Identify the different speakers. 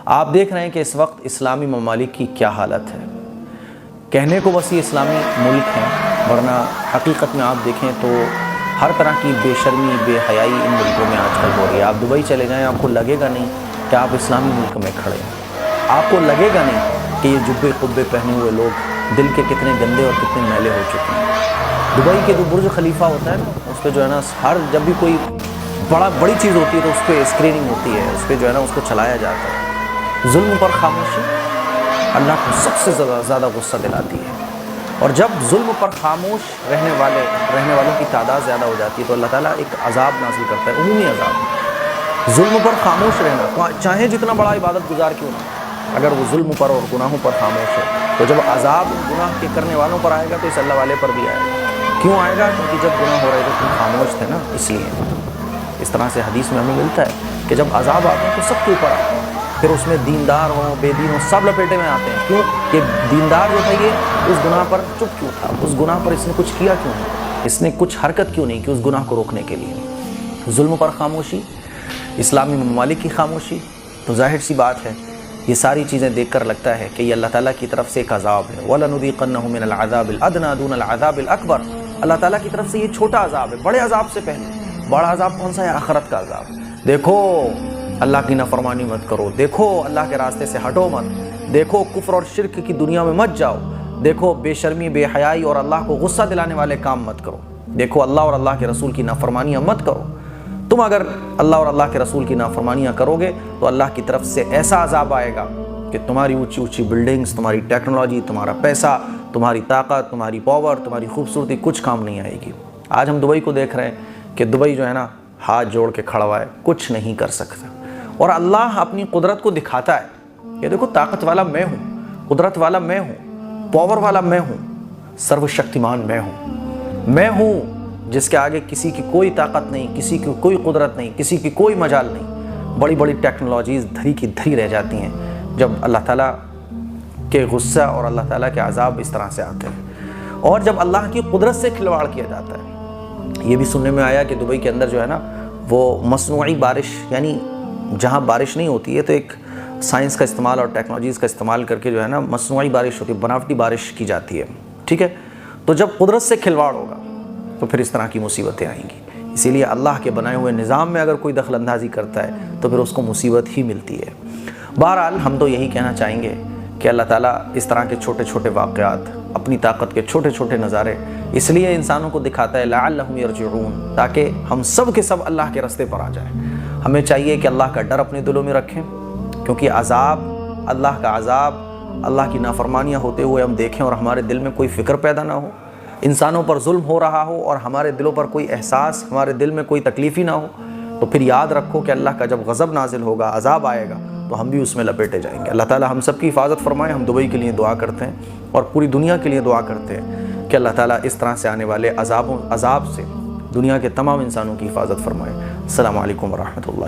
Speaker 1: آپ دیکھ رہے ہیں کہ اس وقت اسلامی ممالک کی کیا حالت ہے۔ کہنے کو بس یہ اسلامی ملک ہیں، ورنہ حقیقت میں آپ دیکھیں تو ہر طرح کی بے شرمی، بے حیائی ان ملکوں میں آج کل ہو رہی ہے۔ آپ دبئی چلے جائیں، آپ کو لگے گا نہیں کہ آپ اسلامی ملک میں کھڑے ہیں، آپ کو لگے گا نہیں کہ یہ جبے قبے پہنے ہوئے لوگ دل کے کتنے گندے اور کتنے میلے ہو چکے ہیں۔ دبئی کے جو برج خلیفہ ہوتا ہے نا، اس پہ جو ہے نا جب بھی کوئی بڑی چیز ہوتی ہے تو اس پہ اسکریننگ ہوتی ہے، اس پہ جو ہے نا اس کو چلایا جاتا ہے۔ ظلم پر خاموشی اللہ کو سب سے زیادہ غصہ دلاتی ہے، اور جب ظلم پر خاموش رہنے والوں کی تعداد زیادہ ہو جاتی ہے تو اللہ تعالیٰ ایک عذاب نازل کرتا ہے، عمومی عذاب۔ ظلم پر خاموش رہنا، چاہے جتنا بڑا عبادت گزار کیوں نہ، اگر وہ ظلم پر اور گناہوں پر خاموش ہے تو جب عذاب گناہ کے کرنے والوں پر آئے گا تو اس اللہ والے پر بھی آئے گا۔ کیوں آئے گا؟ کیونکہ جب گناہ ہو رہے تھے تم خاموش تھے نا، اس لیے۔ اس طرح سے حدیث میں ہمیں ملتا ہے کہ جب عذاب آتے ہیں تو سب کے اوپر آتے ہیں، پھر اس میں دیندار ہوں بے دین ہوں سب لپیٹے میں آتے ہیں۔ کیوں کہ دیندار جو تھا یہ اس گناہ پر چپ کیوں تھا، اس گناہ پر اس نے کچھ کیا کیوں نہیں، اس نے کچھ حرکت کیوں نہیں کی اس گناہ کو روکنے کے لیے۔ ظلم پر خاموشی، اسلامی ممالک کی خاموشی، تو ظاہر سی بات ہے یہ ساری چیزیں دیکھ کر لگتا ہے کہ یہ اللہ تعالیٰ کی طرف سے ایک عذاب ہے۔ وَلَنُذِيقَنَّهُم مِّنَ الْعَذَابِ الْأَدْنَىٰ دُونَ الْعَذَابِ الْأَكْبَرِ، اللہ تعالیٰ کی طرف سے یہ چھوٹا عذاب ہے، بڑے عذاب سے پہلے۔ بڑا عذاب کون سا ہے؟ آخرت کا عذاب۔ دیکھو اللہ کی نافرمانی مت کرو، دیکھو اللہ کے راستے سے ہٹو مت، دیکھو کفر اور شرک کی دنیا میں مت جاؤ، دیکھو بے شرمی، بے حیائی اور اللہ کو غصہ دلانے والے کام مت کرو، دیکھو اللہ اور اللہ کے رسول کی نافرمانیاں مت کرو۔ تم اگر اللہ اور اللہ کے رسول کی نافرمانیاں کرو گے تو اللہ کی طرف سے ایسا عذاب آئے گا کہ تمہاری اونچی اونچی بلڈنگز، تمہاری ٹیکنالوجی، تمہارا پیسہ، تمہاری طاقت، تمہاری پاور، تمہاری خوبصورتی کچھ کام نہیں آئے گی۔ آج ہم دبئی کو دیکھ رہے ہیں کہ دبئی جو ہے نا ہاتھ جوڑ کے کھڑا ہوا ہے، کچھ نہیں کر سکتا، اور اللہ اپنی قدرت کو دکھاتا ہے کہ دیکھو طاقت والا میں ہوں، قدرت والا میں ہوں، پاور والا میں ہوں، سرو شکتیمان میں ہوں جس کے آگے کسی کی کوئی طاقت نہیں، کسی کی کوئی قدرت نہیں، کسی کی کوئی مجال نہیں۔ بڑی بڑی ٹیکنالوجیز دھری کی دھری رہ جاتی ہیں جب اللہ تعالیٰ کے غصہ اور اللہ تعالیٰ کے عذاب اس طرح سے آتے ہیں، اور جب اللہ کی قدرت سے کھلواڑ کیا جاتا ہے۔ یہ بھی سننے میں آیا کہ دبئی کے اندر جو ہے نا وہ مصنوعی بارش، یعنی جہاں بارش نہیں ہوتی ہے تو ایک سائنس کا استعمال اور ٹیکنالوجیز کا استعمال کر کے جو ہے نا مصنوعی بارش ہوتی ہے، بناوٹی بارش کی جاتی ہے، ٹھیک ہے۔ تو جب قدرت سے کھلواڑ ہوگا تو پھر اس طرح کی مصیبتیں آئیں گی۔ اسی لیے اللہ کے بنائے ہوئے نظام میں اگر کوئی دخل اندازی کرتا ہے تو پھر اس کو مصیبت ہی ملتی ہے۔ بہرحال ہم تو یہی کہنا چاہیں گے کہ اللہ تعالیٰ اس طرح کے چھوٹے چھوٹے واقعات، اپنی طاقت کے چھوٹے چھوٹے نظارے اس لیے انسانوں کو دکھاتا ہے لعلہم یرجعون، تاکہ ہم سب کے سب اللہ کے راستے پر آ جائیں۔ ہمیں چاہیے کہ اللہ کا ڈر اپنے دلوں میں رکھیں، کیونکہ عذاب، اللہ کا عذاب، اللہ کی نافرمانیاں ہوتے ہوئے ہم دیکھیں اور ہمارے دل میں کوئی فکر پیدا نہ ہو، انسانوں پر ظلم ہو رہا ہو اور ہمارے دلوں پر کوئی احساس، ہمارے دل میں کوئی تکلیف ہی نہ ہو، تو پھر یاد رکھو کہ اللہ کا جب غضب نازل ہوگا، عذاب آئے گا تو ہم بھی اس میں لپیٹے جائیں گے۔ اللہ تعالیٰ ہم سب کی حفاظت فرمائے۔ ہم دبئی کے لیے دعا کرتے ہیں اور پوری دنیا کے لیے دعا کرتے ہیں کہ اللہ تعالیٰ اس طرح سے آنے والے عذاب سے دنیا کے تمام انسانوں کی حفاظت فرمائے۔ السلام علیکم ورحمۃ اللہ۔